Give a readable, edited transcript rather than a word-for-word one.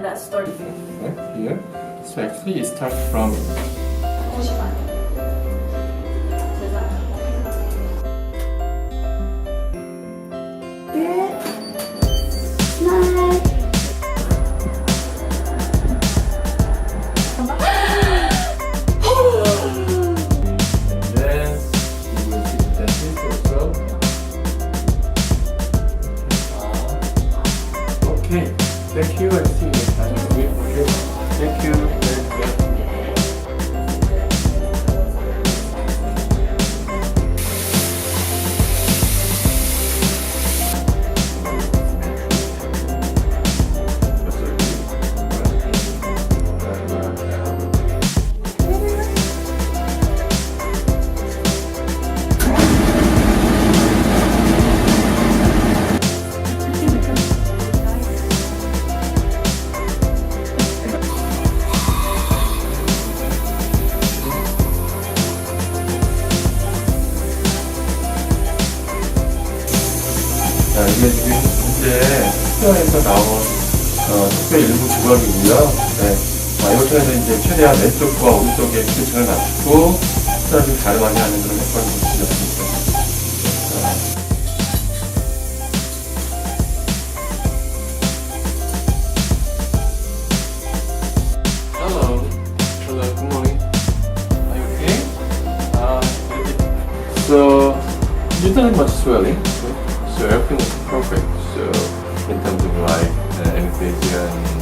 that started? Here. So actually it starts from 90만. and then you will see the dentist also. Okay. Thank you. I see you next time. Okay. Thank you. 자, 이게 지금 현재 특허에서 나온 특허 일부 주걱이고요. 네. 이걸 통해서 이제 최대한 왼쪽과 오른쪽의 기대층을 맞추고 좀 가름하게 하는 그런 효과를 볼 수 있습니다. Hello. Hello, good morning. Are you okay? So, you don't have much swelling. So everything is perfect. So in terms of like anesthesia and